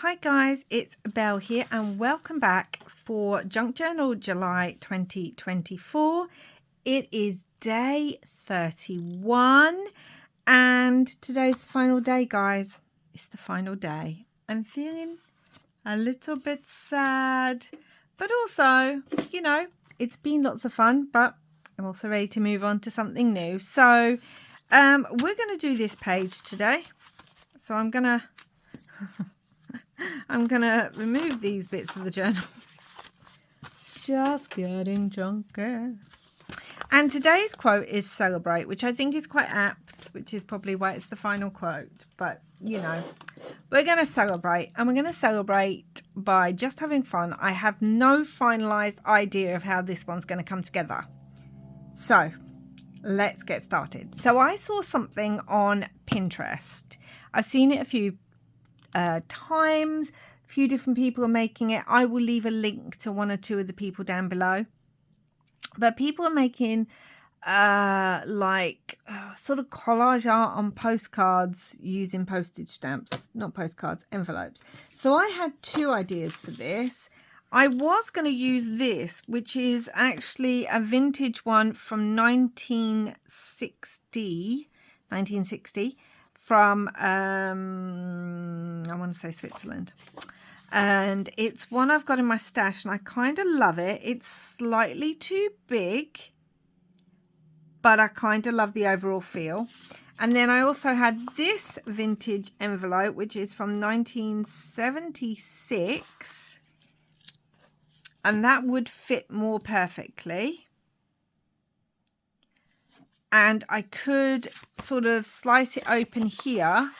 Hi guys, it's Belle here and welcome back for Junk Journal July 2024. It is day 31 and today's the final day, guys. It's the final day. I'm feeling a little bit sad, but also, you know, it's been lots of fun, but I'm also ready to move on to something new. So we're going to do this page today. So I'm going to remove these bits of the journal. Just getting junky. And today's quote is celebrate, which I think is quite apt, which is probably why it's the final quote. But, you know, we're going to celebrate, and we're going to celebrate by just having fun. I have no finalized idea of how this one's going to come together. So let's get started. So I saw something on Pinterest. I've seen it a few times. A few different people are making it. I will leave a link to one or two of the people down below. But people are making sort of collage art on postcards using postage stamps, not postcards, envelopes. So I had two ideas for this. I was going to use this, which is actually a vintage one from 1960 from I want to say Switzerland, and it's one I've got in my stash and I kind of love it. It's slightly too big, but I kind of love the overall feel. And then I also had this vintage envelope, which is from 1976, and that would fit more perfectly. And I could sort of slice it open here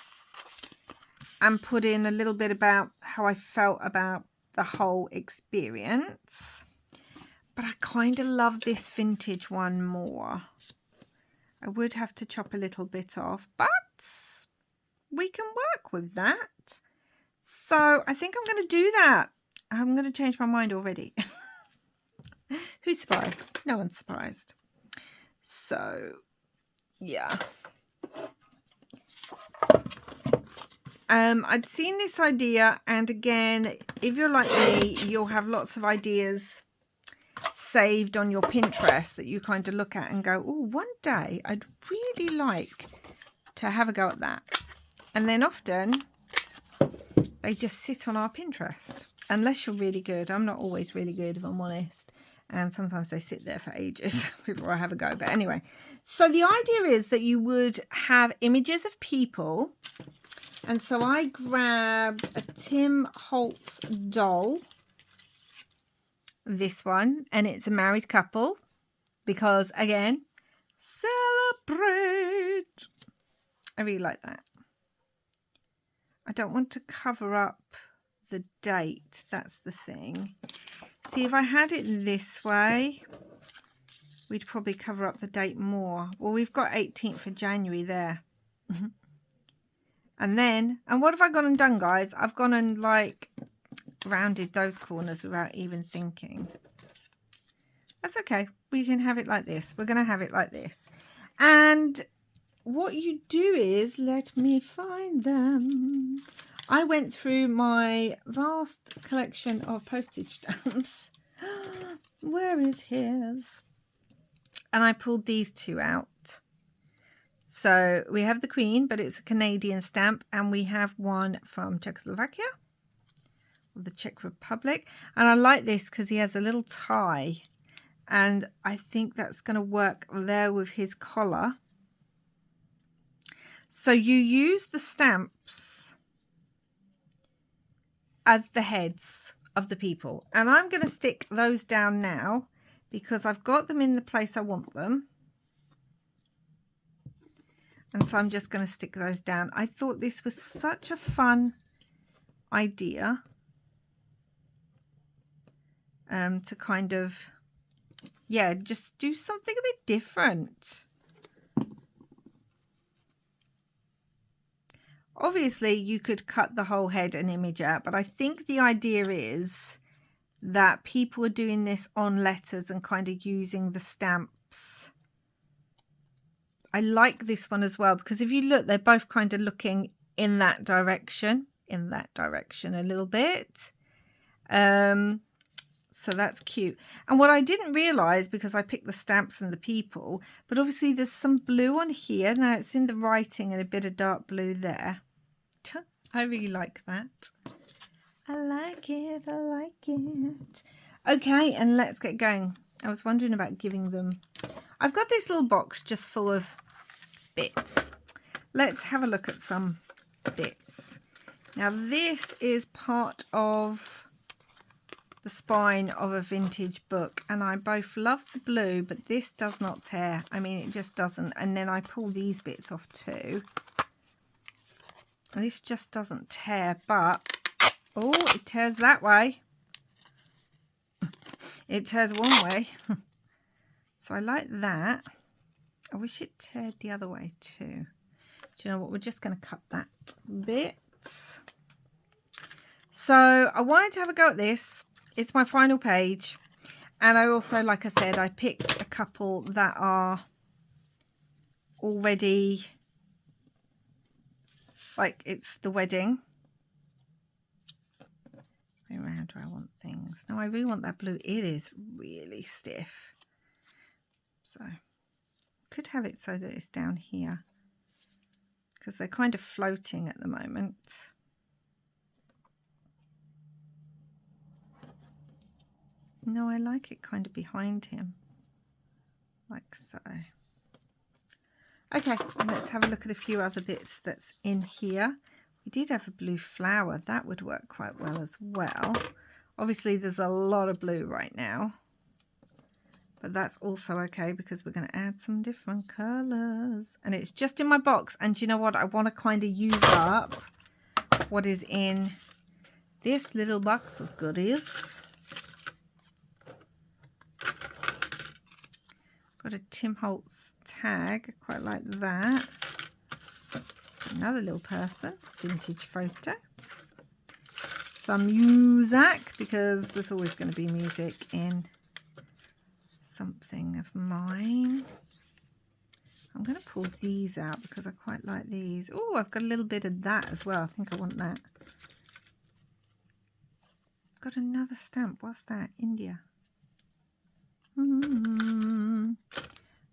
and put in a little bit about how I felt about the whole experience. But I kind of love this vintage one more. I would have to chop a little bit off, but we can work with that. So I think I'm going to do that. I'm going to change my mind already. Who's surprised? No one's surprised. So, yeah. I'd seen this idea, and again, if you're like me, you'll have lots of ideas saved on your Pinterest that you kind of look at and go, oh, one day I'd really like to have a go at that. And then often they just sit on our Pinterest, unless you're really good. I'm not always really good, if I'm honest. And sometimes they sit there for ages before I have a go. But anyway, so the idea is that you would have images of people. And so I grabbed a Tim Holtz doll, this one, and it's a married couple because, again, celebrate. I really like that. I don't want to cover up the date. That's the thing. See, if I had it this way, we'd probably cover up the date more. Well, we've got 18th of January there. And what have I gone and done, guys? I've gone and, like, rounded those corners without even thinking. That's okay. We can have it like this. We're going to have it like this. And what you do is, let me find them. I went through my vast collection of postage stamps. Where is his? And I pulled these two out. So we have the Queen, but it's a Canadian stamp. And we have one from Czechoslovakia, or the Czech Republic. And I like this because he has a little tie. And I think that's going to work there with his collar. So you use the stamps as the heads of the people. And I'm going to stick those down now because I've got them in the place I want them. And so I'm just going to stick those down. I thought this was such a fun idea to kind of, yeah, just do something a bit different. Obviously, you could cut the whole head and image out, but I think the idea is that people are doing this on letters and kind of using the stamps. I like this one as well because if you look, they're both kind of looking in that direction. in that direction a little bit. So that's cute. And what I didn't realize, because I picked the stamps and the people, but obviously there's some blue on here. Now it's in the writing and a bit of dark blue there. I really like that. I like it. I like it. Okay, and let's get going. I was wondering about giving them. I've got this little box just full of bits. Let's have a look at some bits. Now this is part of the spine of a vintage book, and I both love the blue, but this does not tear. I mean, it just doesn't. And then I pull these bits off too, and this just doesn't tear. But oh, it tears that way. It tears one way. So I like that. I wish it teared the other way too. Do you know what? We're just going to cut that bit. So I wanted to have a go at this. It's my final page. And I also, like I said, I picked a couple that are already, like it's the wedding. Around where I want things. No, I really want that blue. It is really stiff. So could have it so that it's down here, because they're kind of floating at the moment. No, I like it kind of behind him, like so. Okay, let's have a look at a few other bits that's in here. We did have a blue flower. That would work quite well as well. Obviously, there's a lot of blue right now, but that's also okay because we're going to add some different colors. And it's just in my box. And you know what? I want to kind of use up what is in this little box of goodies. Got a Tim Holtz tag. I quite like that. Another little person. Vintage photo. Some music, because there's always going to be music in something of mine. I'm going to pull these out because I quite like these. Oh, I've got a little bit of that as well. I think I want that. Got another stamp. What's that? India.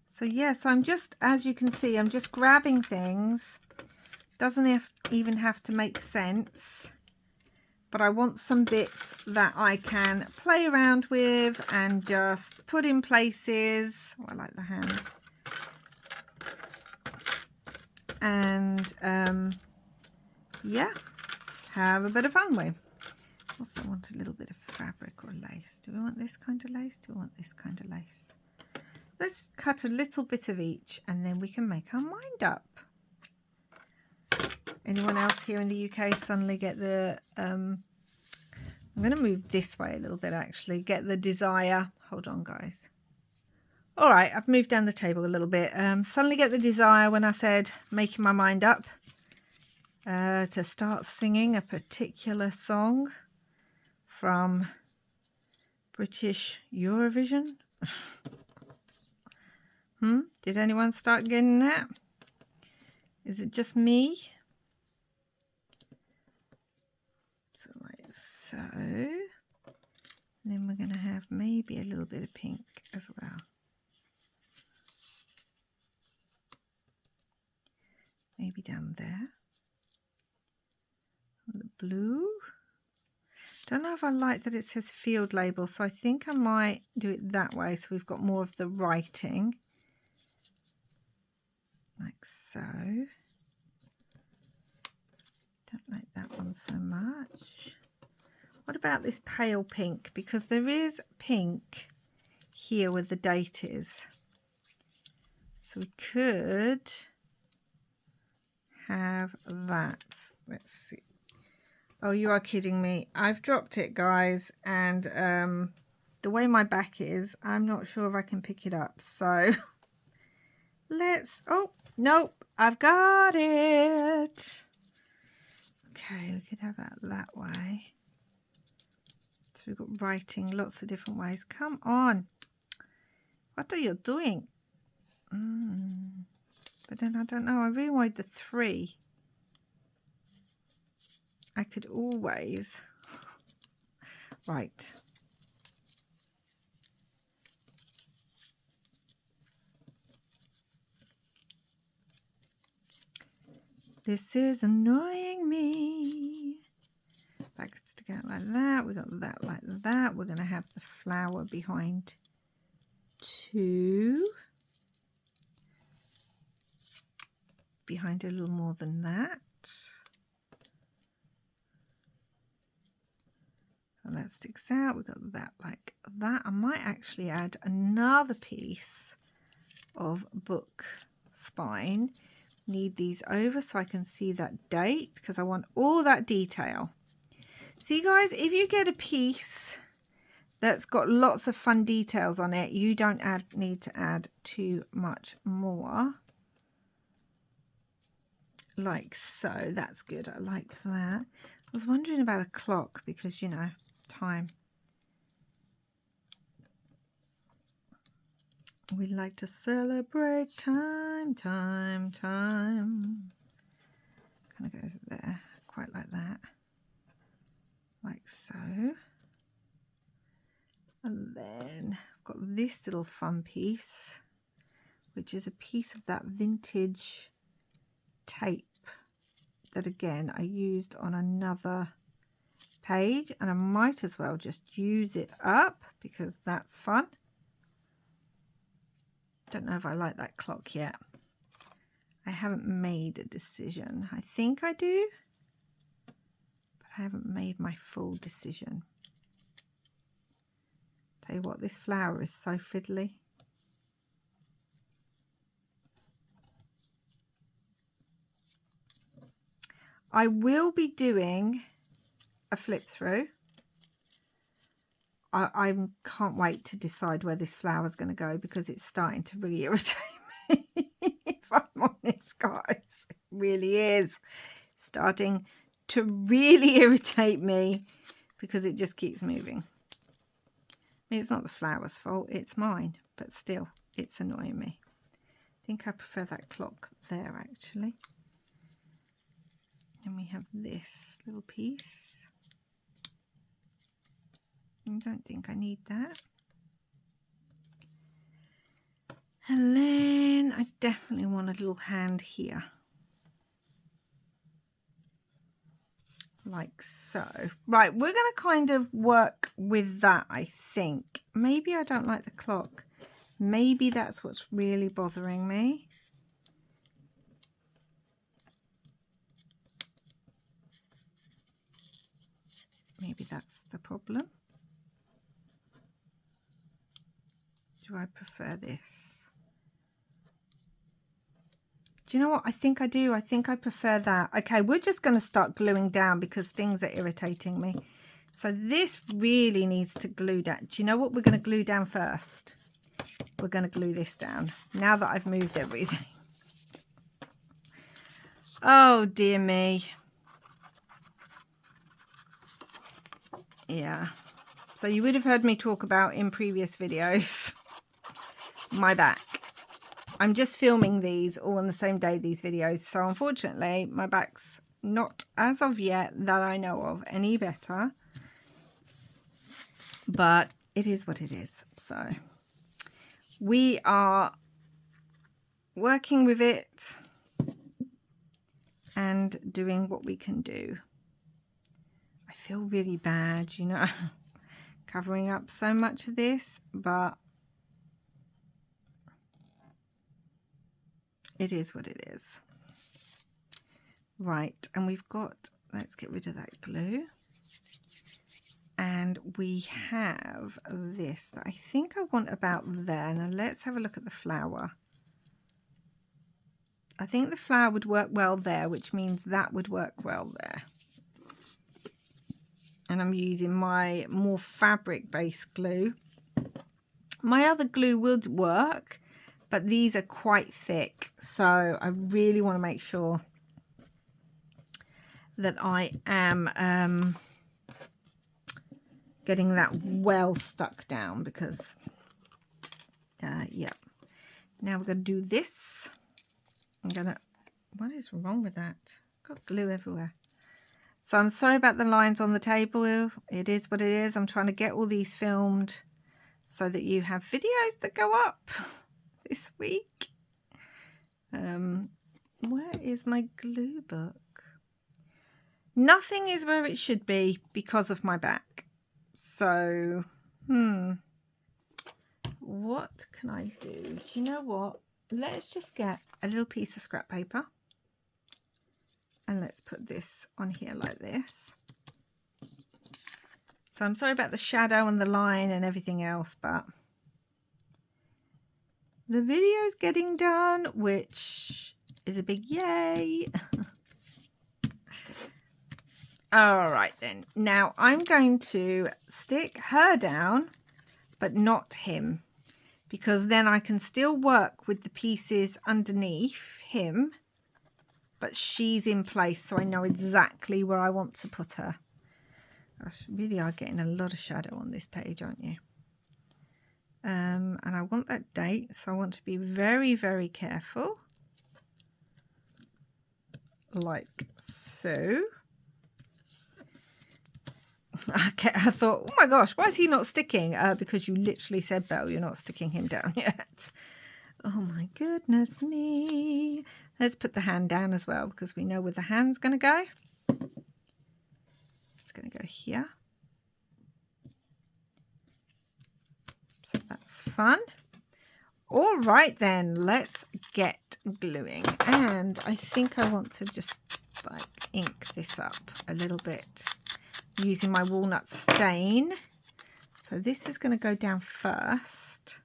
So yes, I'm just, as you can see, I'm just grabbing things. Doesn't even have to make sense. But I want some bits that I can play around with and just put in places. Oh, I like the hand. And yeah, have a bit of fun with. Also want a little bit of fabric or lace. Do we want this kind of lace? Do we want this kind of lace? Let's cut a little bit of each and then we can make our mind up. Anyone else here in the UK suddenly get the, I'm going to move this way a little bit actually, get the desire, hold on guys. All right, I've moved down the table a little bit. Suddenly get the desire when I said making my mind up to start singing a particular song from British Eurovision. Did anyone start getting that? Is it just me? So like so. And then we're going to have maybe a little bit of pink as well. Maybe down there. And the blue. Don't know if I like that it says field label, so I think I might do it that way so we've got more of the writing. Like so. Don't like that one so much. What about this pale pink? Because there is pink here where the date is. So we could have that. Let's see. Oh, you are kidding me. I've dropped it, guys. And the way my back is, I'm not sure if I can pick it up. So let's... Oh, nope. I've got it. Okay, we could have that way. So we've got writing lots of different ways. Come on. What are you doing? But then I don't know. I really wanted the 3. I could always, right. This is annoying me. That could stick out like that. We got that like that. We're going to have the flower behind two. Behind a little more than that. So that sticks out. We've got that like that. I might actually add another piece of book spine. Need these over so I can see that date because I want all that detail. See guys, if you get a piece that's got lots of fun details on it, you don't need to add too much more. Like so. That's good. I like that. I was wondering about a clock because, you know, time. We like to celebrate time, time, time. Kind of goes there, quite like that. Like so. And then I've got this little fun piece, which is a piece of that vintage tape that again I used on another page, and I might as well just use it up because that's fun. Don't know if I like that clock yet. I haven't made a decision. I think I do, but I haven't made my full decision. Tell you what, this flower is so fiddly. I will be doing a flip through. I can't wait to decide where this flower is going to go because it's starting to really irritate me. If I'm honest, guys, it really is starting to really irritate me because it just keeps moving. I mean, it's not the flower's fault, it's mine, but still, it's annoying me. I think I prefer that clock there, actually. And we have this little piece. I don't think I need that. And then I definitely want a little hand here. Like so. Right, we're going to kind of work with that, I think. Maybe I don't like the clock. Maybe that's what's really bothering me. Maybe that's the problem. Do I prefer this? Do you know what? I think I do. I think I prefer that. Okay, we're just going to start gluing down because things are irritating me. So this really needs to glue down. Do you know what we're going to glue down first? We're going to glue this down now that I've moved everything. Oh, dear me. Yeah. So you would have heard me talk about in previous videos my back. I'm just filming these all on the same day, these videos. So unfortunately, my back's not, as of yet, that I know of, any better. But it is what it is. So we are working with it and doing what we can do. I feel really bad, you know, covering up so much of this, but it is what it is. Right, and we've got, let's get rid of that glue. And we have this that I think I want about there. Now let's have a look at the flower. I think the flower would work well there, which means that would work well there. And I'm using my more fabric-based glue. My other glue would work, but these are quite thick. So I really want to make sure that I am getting that well stuck down because, yeah. Now we're going to do this. I'm going to, what is wrong with that? Got glue everywhere. So I'm sorry about the lines on the table. It is what it is. I'm trying to get all these filmed so that you have videos that go up this week. Where is my glue book? Nothing is where it should be because of my back. So, what can I do? Do you know what? Let's just get a little piece of scrap paper and let's put this on here like this. So I'm sorry about the shadow and the line and everything else, but the video's getting done, which is a big yay. All right then. Now I'm going to stick her down, but not him, because then I can still work with the pieces underneath him, but she's in place, so I know exactly where I want to put her. Gosh, really are getting a lot of shadow on this page, aren't you? And I want that date, so I want to be very, very careful. Like so. Okay, I thought, oh my gosh, why is he not sticking? Because you literally said, Belle, you're not sticking him down yet. Oh my goodness me. Let's put the hand down as well, because we know where the hand's going to go. It's going to go here. So that's fun. All right then, let's get gluing. And I think I want to just like ink this up a little bit using my walnut stain. So this is going to go down first.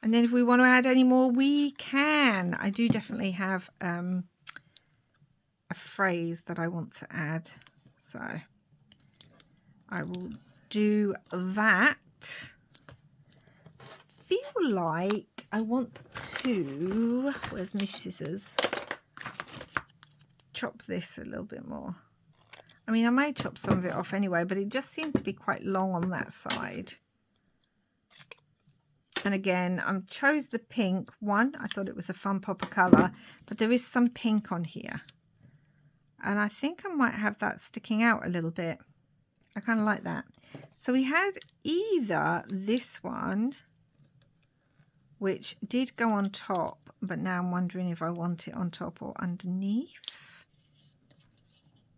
And then if we want to add any more, we can. I do definitely have a phrase that I want to add. So I will do that. Feel like I want to, where's my scissors? Chop this a little bit more. I mean, I may chop some of it off anyway, but it just seemed to be quite long on that side. And again, I chose the pink one. I thought it was a fun pop of colour, but there is some pink on here. And I think I might have that sticking out a little bit. I kind of like that. So we had either this one, which did go on top, but now I'm wondering if I want it on top or underneath.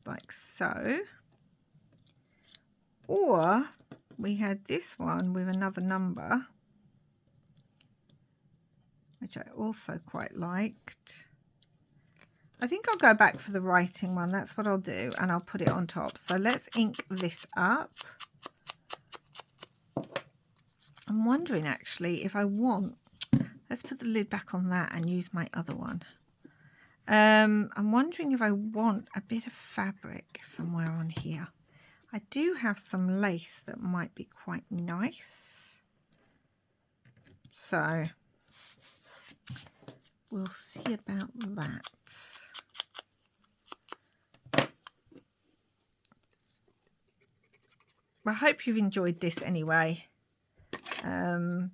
Like so. Or we had this one with another number, which I also quite liked. I think I'll go back for the writing one. That's what I'll do, and I'll put it on top. So let's ink this up. I'm wondering actually if I want, let's put the lid back on that and use my other one. I'm wondering if I want a bit of fabric somewhere on here. I do have some lace that might be quite nice. So we'll see about that. I hope you've enjoyed this anyway. I've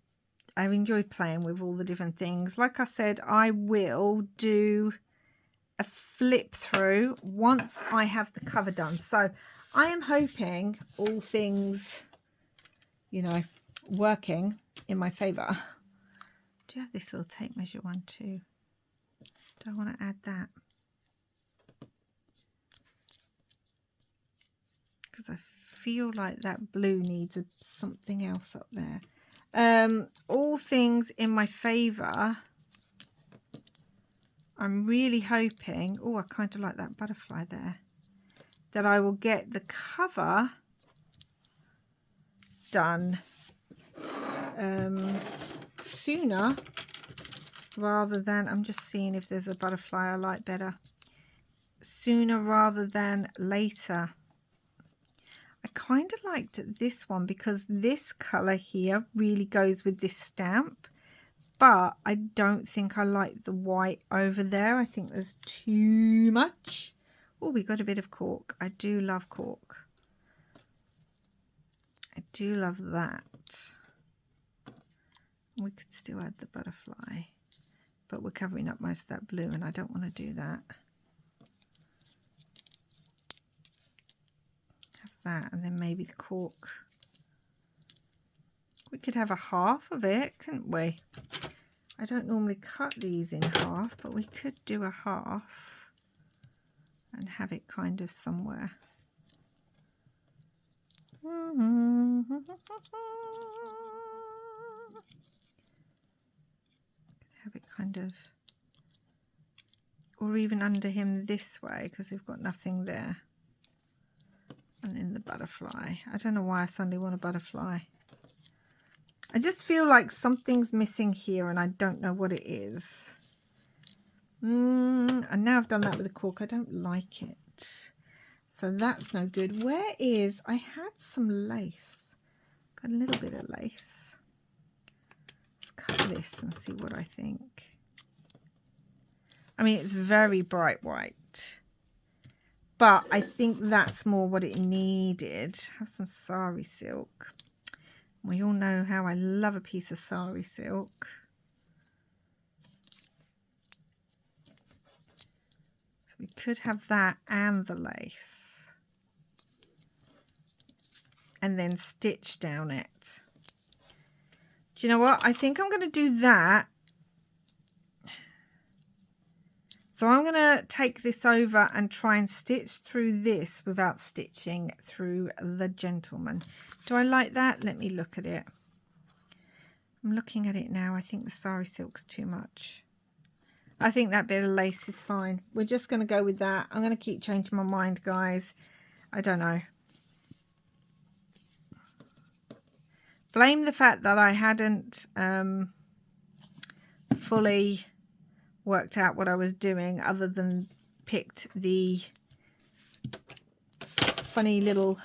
enjoyed playing with all the different things. Like I said, I will do a flip through once I have the cover done. So I am hoping all things, you know, working in my favour. Do you have this little tape measure one too? Do I want to add that? Because I feel like that blue needs something else up there. All things in my favour. I'm really hoping, oh, I kind of like that butterfly there, that I will get the cover done sooner rather than, I'm just seeing if there's a butterfly I like better, sooner rather than later. I kind of liked this one because this colour here really goes with this stamp. But I don't think I like the white over there. I think there's too much. Oh, we got a bit of cork. I do love cork. I do love that. We could still add the butterfly. But we're covering up most of that blue and I don't want to do that. that, and then maybe the cork. We could have a half of it, couldn't we? I don't normally cut these in half, but we could do a half and have it kind of somewhere. Have it kind of, or even under him this way, because we've got nothing there. And then the butterfly. I don't know why I suddenly want a butterfly. I just feel like something's missing here and I don't know what it is. And now I've done that with the cork. I don't like it. So that's no good. Where is... I had some lace. Got a little bit of lace. Let's cut this and see what I think. I mean, it's very bright white. But I think that's more what it needed. Have some sari silk. We all know how I love a piece of sari silk. So we could have that and the lace. And then stitch down it. Do you know what? I think I'm going to do that. So I'm going to take this over and try and stitch through this without stitching through the gentleman. Do I like that? Let me look at it. I'm looking at it now. I think the sari silk's too much. I think that bit of lace is fine. We're just going to go with that. I'm going to keep changing my mind, guys. I don't know. Blame the fact that I hadn't fully worked out what I was doing other than picked the funny little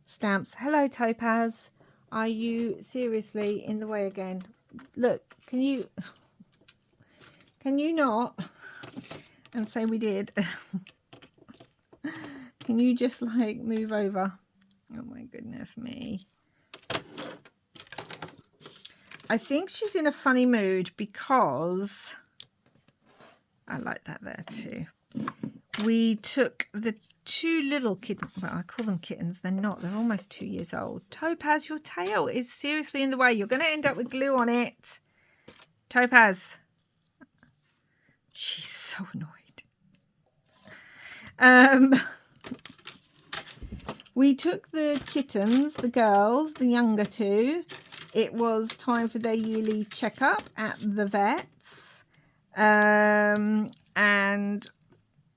stamps. Hello, Topaz. Are you seriously in the way again? Look, can you not? And say we did. Can you just like move over? Oh my goodness me. I think she's in a funny mood because I like that there too. We took the two little kittens, well, I call them kittens, they're not, they're almost 2 years old. Topaz, your tail is seriously in the way. You're going to end up with glue on it. Topaz. She's so annoyed. We took the kittens, the girls, the younger two. It was time for their yearly checkup at the vets. And,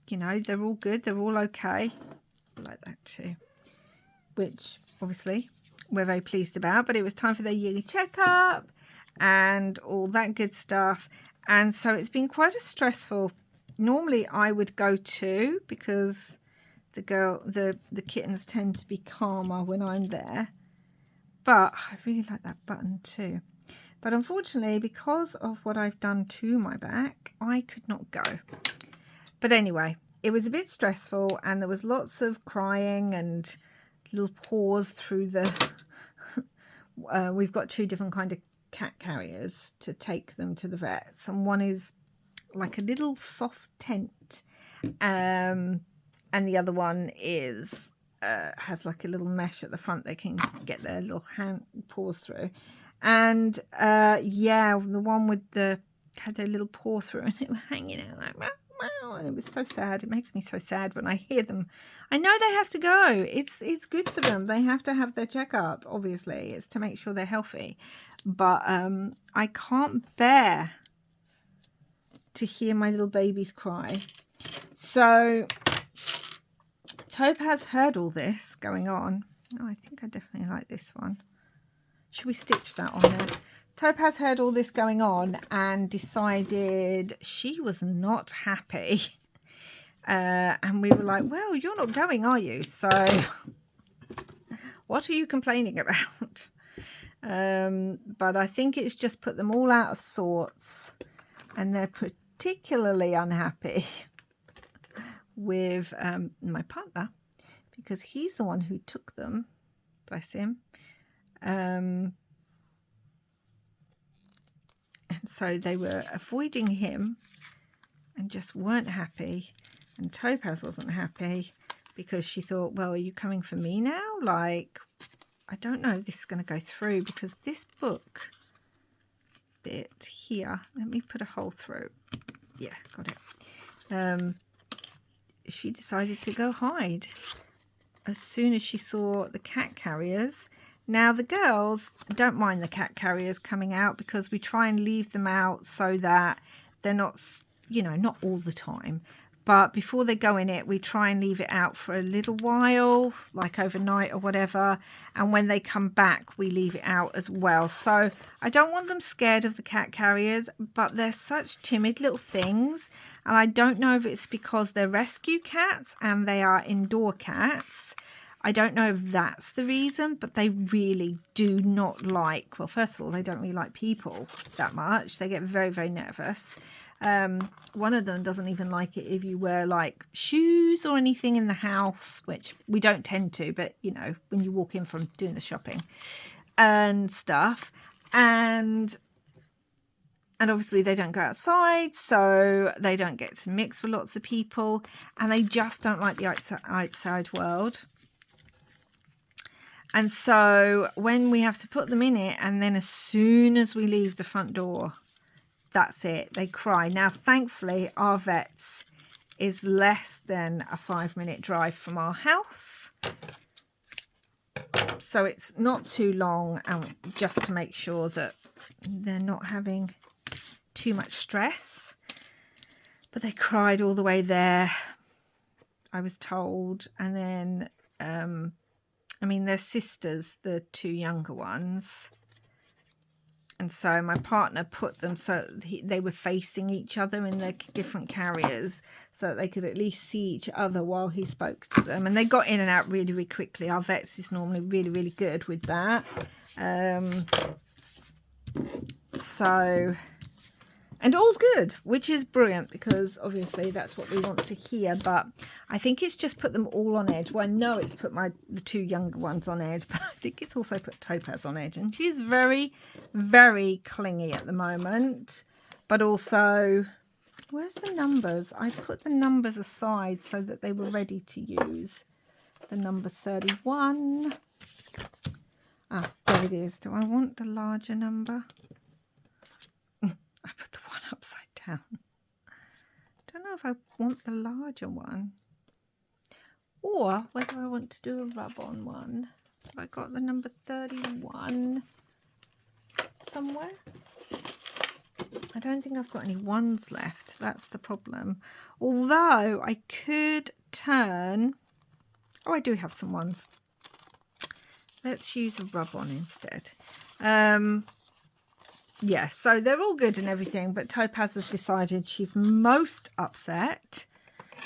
you know, they're all good. They're all okay. I like that too. Which, obviously, we're very pleased about. But it was time for their yearly checkup and all that good stuff. And so it's been quite a stressful... Normally, I would go too because the kittens tend to be calmer when I'm there. But I really like that button too. But unfortunately, because of what I've done to my back, I could not go. But anyway, it was a bit stressful and there was lots of crying and little paws through the... we've got two different kind of cat carriers to take them to the vets. And one is like a little soft tent. And the other one is... has like a little mesh at the front they can get their little paws through. And yeah, the one with had their little paw through and it was hanging out like wow, and it was so sad. It makes me so sad when I hear them. I know they have to go. It's good for them. They have to have their checkup, obviously. It's to make sure they're healthy. But I can't bear to hear my little babies cry. So Topaz heard all this going on. Oh, I think I definitely like this one. Should we stitch that on there? Topaz heard all this going on and decided she was not happy. And we were like, well, you're not going, are you? So what are you complaining about? But I think it's just put them all out of sorts. And they're particularly unhappy with my partner because he's the one who took them. Bless him. And so they were avoiding him and just weren't happy. And Topaz wasn't happy. because she thought, well, are you coming for me now? Like, I don't know if this is going to go through, because this book bit here, let me put a hole through. Yeah, got it. She decided to go hide as soon as she saw the cat carriers. Now, the girls don't mind the cat carriers coming out, because we try and leave them out so that they're not, you know, not all the time. But before they go in it, we try and leave it out for a little while, like overnight or whatever. And when they come back, we leave it out as well. So I don't want them scared of the cat carriers, but they're such timid little things. And I don't know if it's because they're rescue cats and they are indoor cats. I don't know if that's the reason, but they really do not like, well, first of all, they don't really like people that much. They get very, very nervous. One of them doesn't even like it if you wear like shoes or anything in the house, which we don't tend to, but you know, when you walk in from doing the shopping and stuff. And obviously they don't go outside, so they don't get to mix with lots of people, and they just don't like the outside world. And so when we have to put them in it, and then as soon as we leave the front door, that's it, they cry. Now, thankfully, our vet's is less than a 5-minute drive from our house. So it's not too long, and just to make sure that they're not having too much stress. But they cried all the way there, I was told. And then, I mean, they're sisters, the two younger ones. And so my partner put them so they were facing each other in their different carriers, so that they could at least see each other while he spoke to them. And they got in and out really, really quickly. Our vet's is normally really, really good with that. And all's good, which is brilliant, because obviously that's what we want to hear. But I think it's just put them all on edge. Well, I know it's put the two younger ones on edge, but I think it's also put Topaz on edge. And she's very, very clingy at the moment. But also, where's the numbers? I put the numbers aside so that they were ready to use. The number 31. Ah, there it is. Do I want the larger number? I put the one upside down. Don't know if I want the larger one, or whether I want to do a rub-on one. Have I got the number 31 somewhere? I don't think I've got any ones left. That's the problem. Although I could turn... Oh, I do have some ones. Let's use a rub-on instead. Yeah, so they're all good and everything, but Topaz has decided she's most upset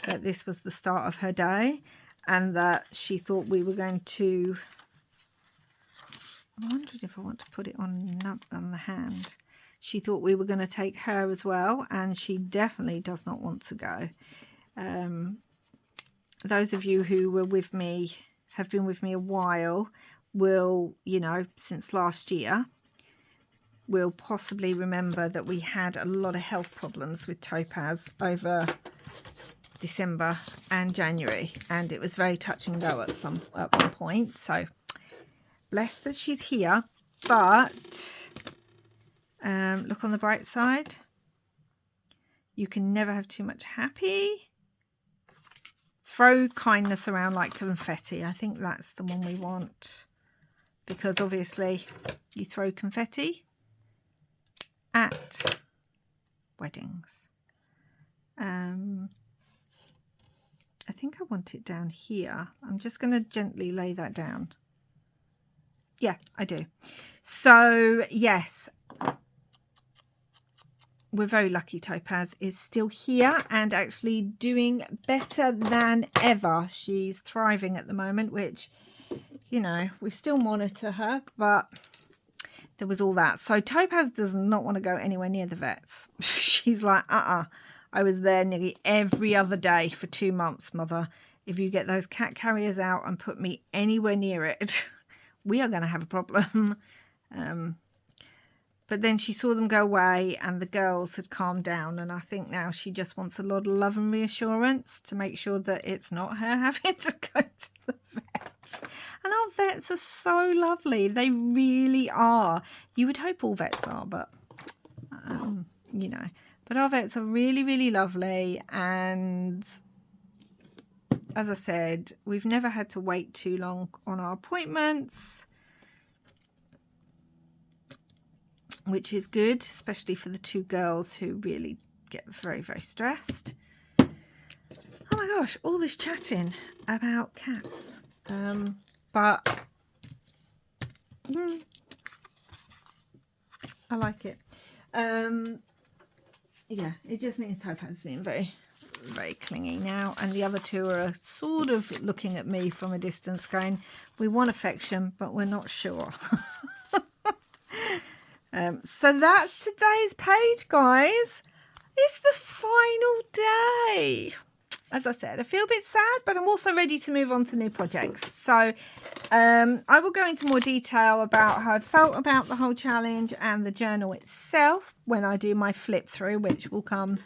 that this was the start of her day, and that she thought we were going to... I'm wondering if I want to put it on the hand. She thought we were going to take her as well, and she definitely does not want to go. Those of you who were with me, have been with me a while, will, you know, since last year, will possibly remember that we had a lot of health problems with Topaz over December and January, and it was very touch and go at one point. So blessed that she's here, but look on the bright side. You can never have too much happy. Throw kindness around like confetti. I think that's the one we want, because obviously you throw confetti at weddings. I think I want it down here. I'm just going to gently lay that down. Yeah, I do. So yes, we're very lucky Topaz is still here and actually doing better than ever. She's thriving at the moment, which, you know, we still monitor her, but there was all that. So Topaz does not want to go anywhere near the vets. She's like, I was there nearly every other day for 2 months, mother. If you get those cat carriers out and put me anywhere near it, we are going to have a problem. But then she saw them go away and the girls had calmed down. And I think now she just wants a lot of love and reassurance to make sure that it's not her having to go to the vets. And our vets are so lovely. They really are. You would hope all vets are, but, you know. But our vets are really, really lovely. And as I said, we've never had to wait too long on our appointments, which is good, especially for the two girls who really get very, very stressed. Oh my gosh, all this chatting about cats. But I like it. Yeah, it just means Topaz being very, very clingy now. And the other two are sort of looking at me from a distance going, we want affection, but we're not sure. So that's today's page, guys. It's the final day. As I said, I feel a bit sad, but I'm also ready to move on to new projects. So I will go into more detail about how I felt about the whole challenge and the journal itself when I do my flip through, which will come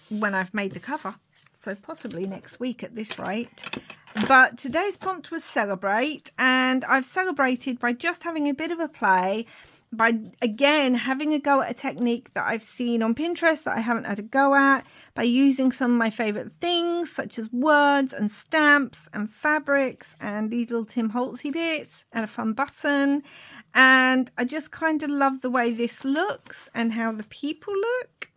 when I've made the cover. So possibly next week at this rate. But today's prompt was celebrate, and I've celebrated by just having a bit of a play, by again having a go at a technique that I've seen on Pinterest that I haven't had a go at, by using some of my favorite things such as words and stamps and fabrics and these little Tim Holtzy bits and a fun button. And I just kind of love the way this looks and how the people look.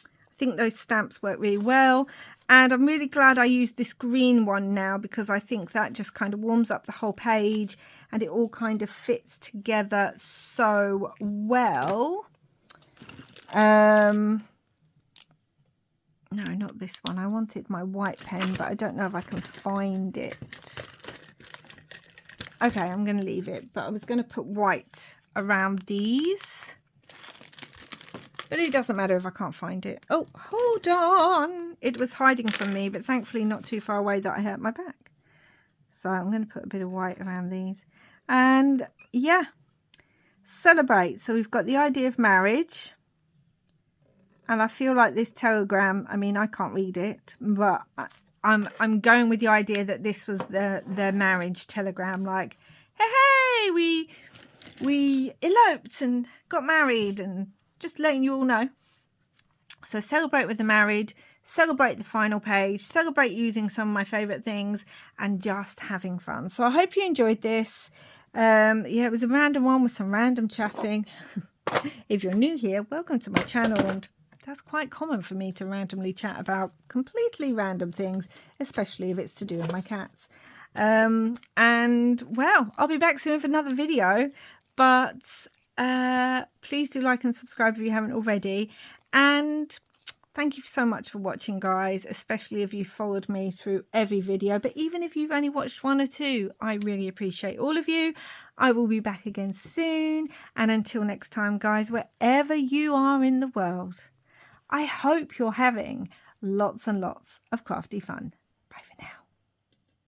I think those stamps work really well. And I'm really glad I used this green one now, because I think that just kind of warms up the whole page and it all kind of fits together so well. No, not this one. I wanted my white pen, but I don't know if I can find it. Okay, I'm going to leave it, but I was going to put white around these. But it doesn't matter if I can't find it. Oh, hold on. It was hiding from me, but thankfully not too far away that I hurt my back. So I'm going to put a bit of white around these. And yeah, celebrate. So we've got the idea of marriage. And I feel like this telegram, I mean, I can't read it, but I'm going with the idea that this was the marriage telegram. Like, hey, we eloped and got married, and just letting you all know. So celebrate with the married, celebrate the final page, celebrate using some of my favorite things, and just having fun. So I hope you enjoyed this. Yeah, it was a random one with some random chatting. If you're new here, welcome to my channel, and that's quite common for me to randomly chat about completely random things, especially if it's to do with my cats. And well, I'll be back soon for another video, but please do like and subscribe if you haven't already. And thank you so much for watching, guys, especially if you followed me through every video. But even if you've only watched one or two, I really appreciate all of you. I will be back again soon. And until next time, guys, wherever you are in the world, I hope you're having lots and lots of crafty fun. Bye for now.